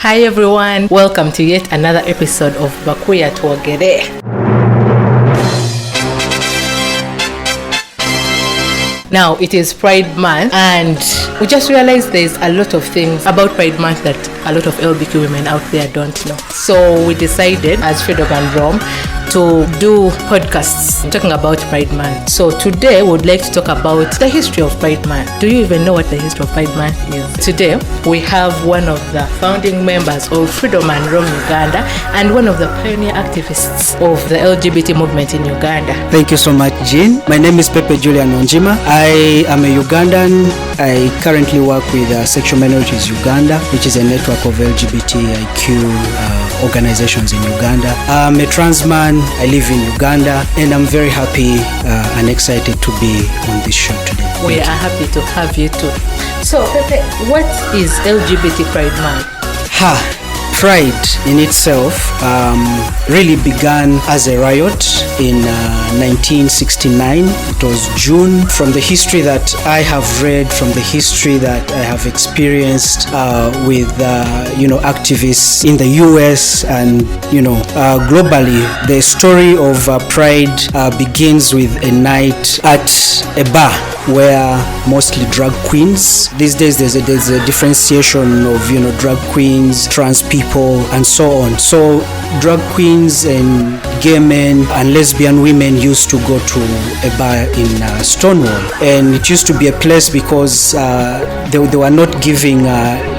Hi everyone, welcome to yet another episode of Bakuya Tuogere. Now it is Pride Month and we just realized there's a lot of things about Pride Month that a lot of LGBTQ women out there don't know. So we decided as Freedom and Rome to do podcasts talking about Pride Month. So today we would like to talk about the history of Pride Month. Do you even know what the history of Pride Month is? Today we have one of the founding members of Freedom and Rome Uganda and one of the pioneer activists of the LGBT movement in Uganda. Thank you so much, Jean. My name is Pepe Julian Onjima. I am a Ugandan. I currently work with Sexual Minorities Uganda, which is a network of LGBTIQ organizations in Uganda. I'm a trans man. I live in Uganda, and I'm very happy and excited to be on this show today. We are happy to have you too. So, Pepe, what is LGBT Pride Month? Pride in itself really began as a riot in 1969. It was June. From the history that I have read, from the history that I have experienced with activists in the US and globally, the story of Pride begins with a night at a bar where mostly drag queens. These days there's a differentiation of drag queens, trans people, and so on. So drag queens and gay men and lesbian women used to go to a bar in Stonewall, and it used to be a place because they were not giving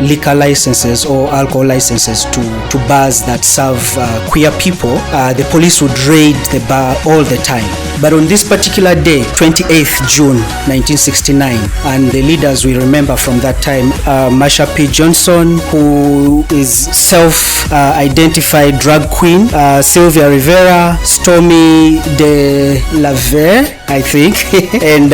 liquor licenses or alcohol licenses to bars that serve queer people. The police would raid the bar all the time. But on this particular day, 28th June 1969, and the leaders we remember from that time, Marsha P. Johnson, who is self-identified drag queen, Sylvia Rivera, Stormy de la Vere, I think, and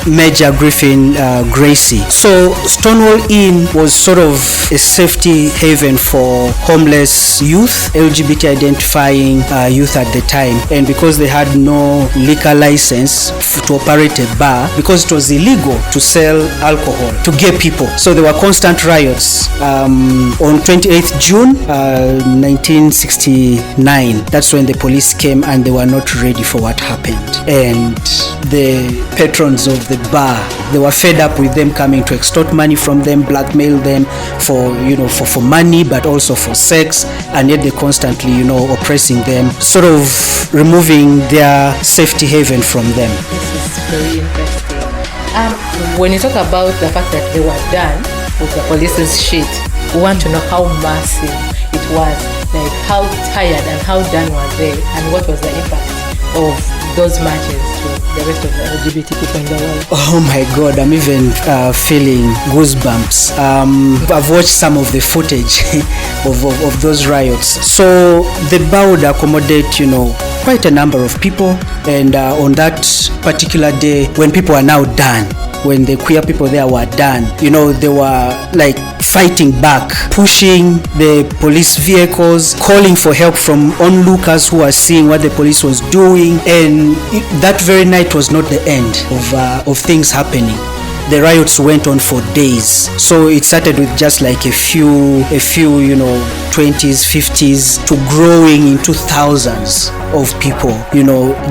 Major Griffin Gracie. So Stonewall Inn was sort of a safety haven for homeless youth, LGBT identifying youth at the time, and because they had no liquor license to operate a bar, because it was illegal to sell alcohol to gay people, so there were constant riots. On 28th June 1969, that's when the police came and they were not ready for what happened, and the patrons of the bar, they were fed up with them coming to extort money from them, blackmail them for money, but also for sex, and yet they constantly oppressing them, sort of removing their safety haven from them. This is very interesting. When you talk about the fact that they were done with the police's shit, we want to know how massive it was, like how tired and how done were they, and what was the impact of those marches to the rest of the LGBT people in the world. Oh my God, I'm even feeling goosebumps. I've watched some of the footage of those riots. So the bar would accommodate, quite a number of people, and on that particular day, when people are now done, when the queer people there were done, they were like fighting back, pushing the police vehicles, calling for help from onlookers who were seeing what the police was doing, and that very night was not the end of things happening. The riots went on for days. So it started with just like a few 20s, 50s, to growing into thousands of people,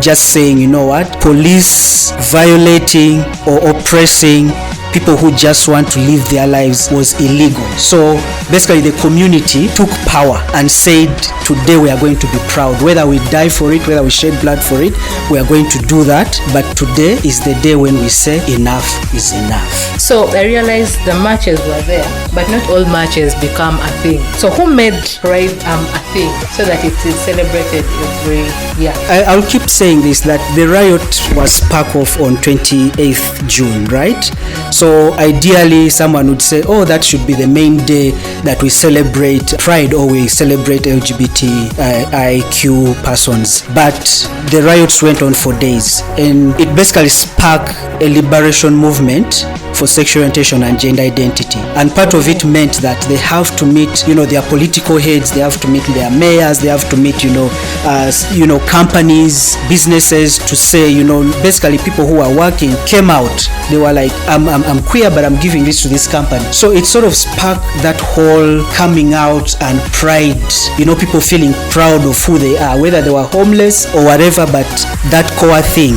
just saying, police violating or oppressing people who just want to live their lives was illegal. So basically the community took power and said, today we are going to be proud. Whether we die for it, whether we shed blood for it, we are going to do that. But today is the day when we say enough is enough. So I realized the marches were there, but not all marches become a thing. So who made Pride a thing so that it is celebrated every year? I'll keep saying this, that the riot was sparked off on 28th June, right? So ideally someone would say, oh, that should be the main day that we celebrate Pride or we celebrate LGBTIQ persons. But the riots went on for days, and it basically sparked a liberation movement for sexual orientation and gender identity. And part of it meant that they have to meet, their political heads, they have to meet their mayors, they have to meet, companies, businesses, to say, basically people who are working came out. They were like, I'm queer, but I'm giving this to this company. So it sort of sparked that whole coming out and pride, people feeling proud of who they are, whether they were homeless or whatever, but that core thing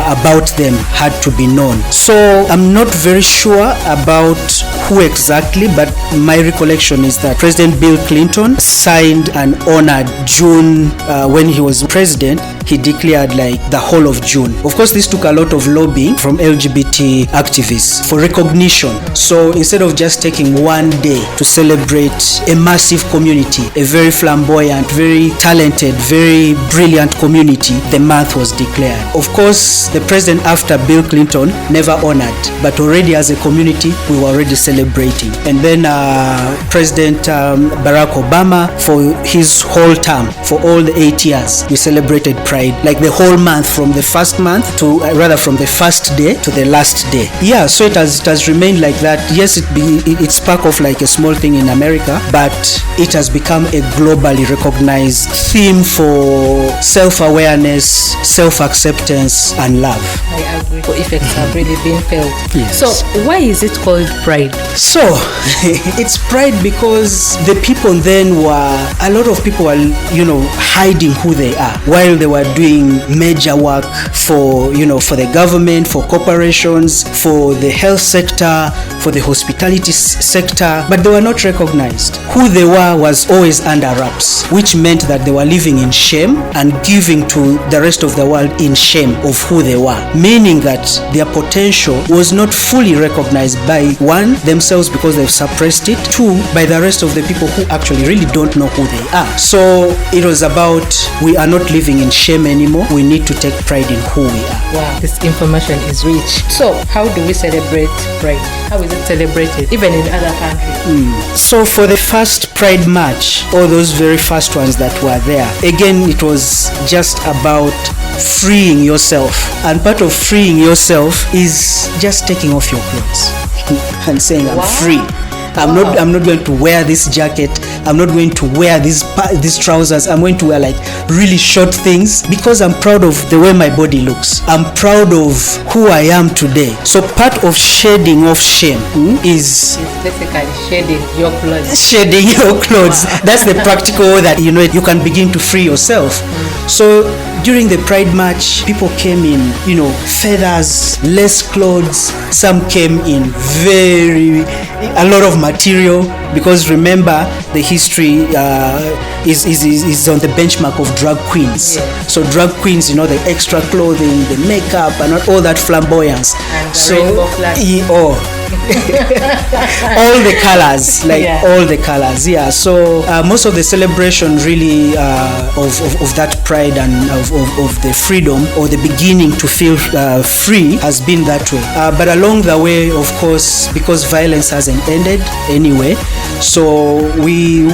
about them had to be known. So I'm not very sure about who exactly, but my recollection is that President Bill Clinton signed and honored June when he was president. He declared like the whole of June. Of course, this took a lot of lobbying from LGBT activists for recognition. So instead of just taking one day to celebrate a massive community, a very flamboyant, very talented, very brilliant community, the month was declared. Of course, the president after Bill Clinton never honored, but already as a community, we were already celebrating. And then President Barack Obama, for his whole term, for all the 8 years, we celebrated Pride, like the whole month, from the first month to from the first day to the last day. Yeah, so it has remained like that. Yes, it sparked off like a small thing in America, but it has become a globally recognized theme for self-awareness, self-acceptance, and love. I agree. The effects have really been felt. Yes. So why is it called Pride? So it's Pride because the people then a lot of people were, hiding who they are while they were doing major work for the government, for corporations, for the health sector, for the hospitality sector, but they were not recognized. Who they were was always under wraps, which meant that they were living in shame and giving to the rest of the world in shame of who they were, meaning that their potential was not fully recognized by one, themselves, because they've suppressed it, two, by the rest of the people who actually really don't know who they are. So it was about, we are not living in shame anymore, we need to take pride in who we are. Wow, this information is rich. So how do we celebrate Pride? How is it celebrated, even in other countries? So for the first Pride March, all those very first ones that were there, again, it was just about freeing yourself. And part of freeing yourself is just taking off your clothes and saying, I'm free. I'm not going to wear this jacket. I'm not going to wear these trousers. I'm going to wear like really short things because I'm proud of the way my body looks. I'm proud of who I am today. So part of shedding off shame is basically shedding your clothes. Shedding your clothes. Wow. That's the practical way that you can begin to free yourself. So during the Pride March, people came in, feathers, less clothes. Some came in a lot of material, because remember the history is on the benchmark of drag queens. Yeah. So drag queens, the extra clothing, the makeup, and all that flamboyance. And the rainbow flag. All the colors, all the colors. Yeah. So most of the celebration really of that pride and of the freedom, or the beginning to feel free, has been that way. But along the way, of course, because violence hasn't ended anyway, so we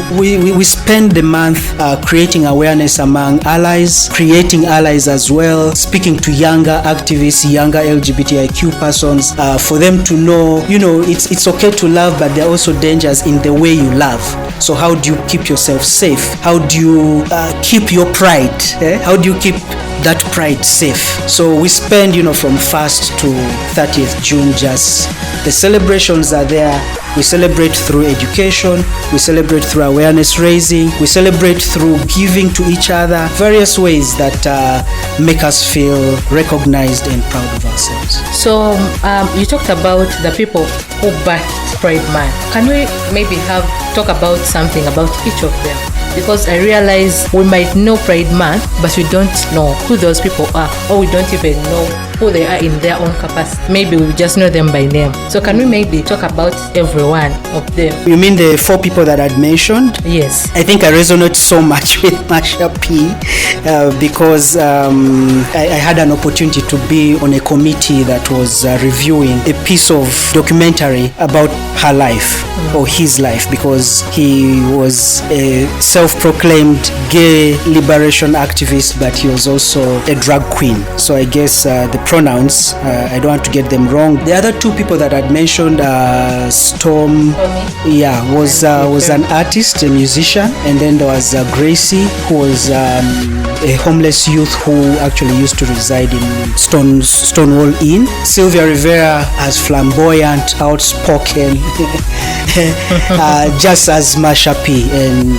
spend the month creating awareness among allies, creating allies as well, speaking to younger activists, younger LGBTIQ persons, for them to know, it's okay to love, but there are also dangers in the way you love. So how do you keep yourself safe? How do you keep your pride? How do you keep that pride safe? So we spend, from 1st to 30th June, just the celebrations are there. We celebrate through education, we celebrate through awareness raising, we celebrate through giving to each other, various ways that make us feel recognized and proud of ourselves. So you talked about the people who birthed Pride Month. Can we maybe talk about something about each of them? Because I realize we might know Pride Month, but we don't know who those people are, or we don't even know who they are in their own capacity. Maybe we just know them by name. So can we maybe talk about every one of them? You mean the 4 people that I'd mentioned? Yes. I think I resonate so much with Masha P because I had an opportunity to be on a committee that was reviewing a piece of documentary about her life or his life, because he was a self-proclaimed gay liberation activist, but he was also a drag queen. So I guess the pronouns, I don't want to get them wrong. The other two people that I'd mentioned, Storm, was an artist, a musician, and then there was Gracie, who was a homeless youth who actually used to reside in Stonewall Inn. Sylvia Rivera as flamboyant, outspoken, just as Marsha P. And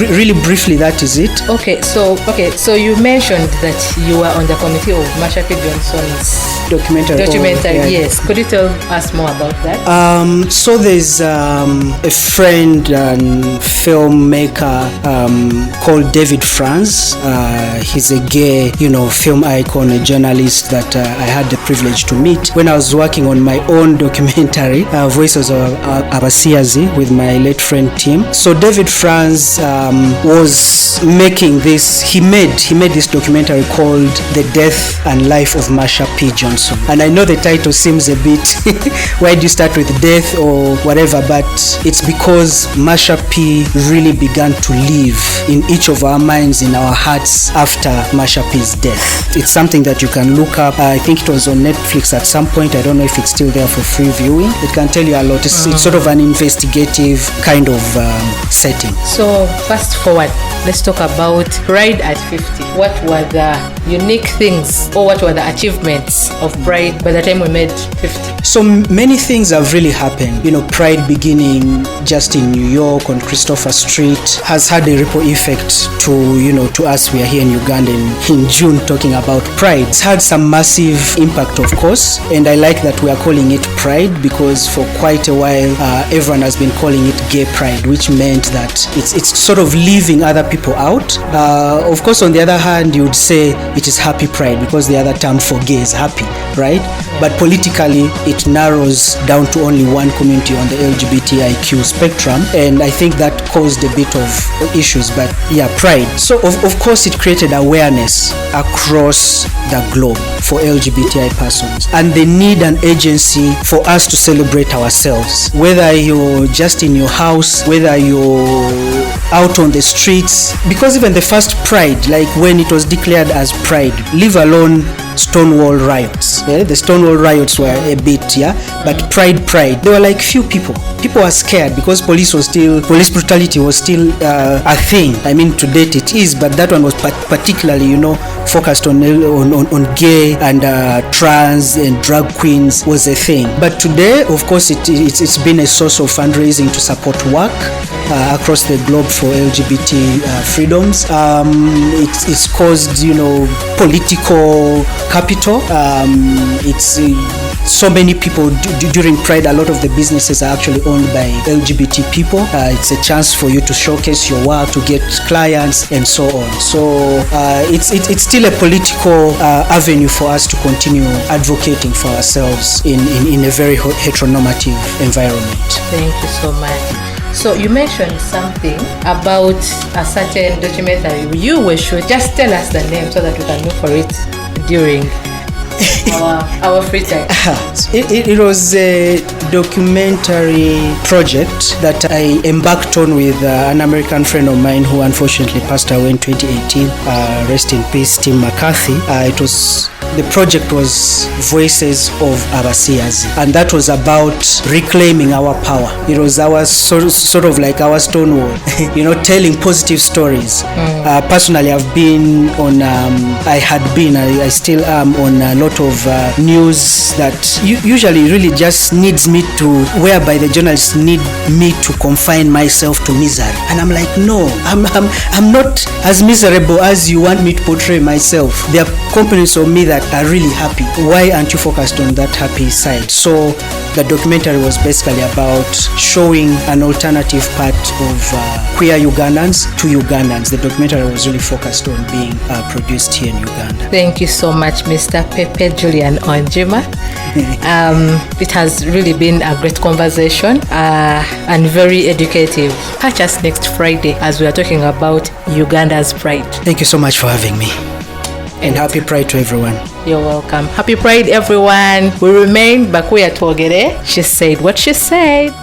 really briefly, that is it. Okay, so you mentioned that you were on the committee of Marsha P. Johnson's documentary. Yes. Could you tell us more about that? So there's a friend and filmmaker called David Franz. He's a gay, film icon, a journalist that I had the privilege to meet when I was working on my own documentary, Voices of Abasiazi, with my late friend Tim. So David Franz was making this. He made this documentary called The Death and Life of Marsha P. Johnson. And I know the title seems a bit, why do you start with death or whatever? But it's because Marsha P. really began to live in each of our minds, in our hearts after Marsha P.'s death. It's something that you can look up. I think it was on Netflix at some point. I don't know if it's still there for free viewing. It can tell you a lot. It's sort of an investigative kind of setting. So fast forward, let's talk about Pride at 50. What were the unique things, or what were the achievements of Pride by the time we made 50? So many things have really happened. Pride beginning just in New York on Christopher Street has had a ripple effect to us. We are here in Uganda in June talking about Pride. It's had some massive impact, of course, and I like that we are calling it Pride, because for quite a while everyone has been calling it Gay Pride, which meant that it's sort of leaving other people out. Of course, on the other hand, you would say it is Happy Pride, because the other term for gay is happy, right? But politically, it narrows down to only one community on the LGBTIQ spectrum, and I think that caused a bit of issues. But Pride. So of course, it created awareness across the globe for LGBTI persons, and they need an agency for us to celebrate ourselves, whether you're just in your house, whether you're out on the streets, because even the first Pride, like when it was declared as Pride, leave alone Stonewall Riots. The Stonewall Riots were a bit, but Pride, there were like few people. People were scared because police brutality was still a thing. I mean, to date it is, but that one was particularly, focused on gay and trans and drag queens was a thing. But today, of course, it's been a source of fundraising to support work across the globe for LGBT freedoms. It's caused, political capital. It's so many people during Pride. A lot of the businesses are actually owned by LGBT people. It's a chance for you to showcase your work, to get clients, and so on. So it's still a political avenue for us to continue advocating for ourselves in a very heteronormative environment. Thank you so much. So you mentioned something about a certain documentary you were shooting. Just tell us the name so that we can look for it during our free time. It was a documentary project that I embarked on with an American friend of mine who unfortunately passed away in 2018. Rest in peace, Tim McCarthy. The project was Voices of Abasiazi, and that was about reclaiming our power. It was our sort of like our Stonewall, telling positive stories. Personally, I've been on, I still am on a lot of news that usually really just needs me to, whereby the journalists need me to confine myself to misery. And I'm like, no, I'm not as miserable as you want me to portray myself. There are components of me that are really happy. Why aren't you focused on that happy side? So the documentary was basically about showing an alternative part of queer Ugandans to Ugandans. The documentary was really focused on being produced here in Uganda. Thank you so much, Mr. Pepe Julian Onjima. It has really been a great conversation and very educative. Catch us next Friday as we are talking about Uganda's Pride. Thank you so much for having me. And happy Pride to everyone. You're welcome. Happy Pride, everyone. We remain Bakuya Twogere. She said what she said.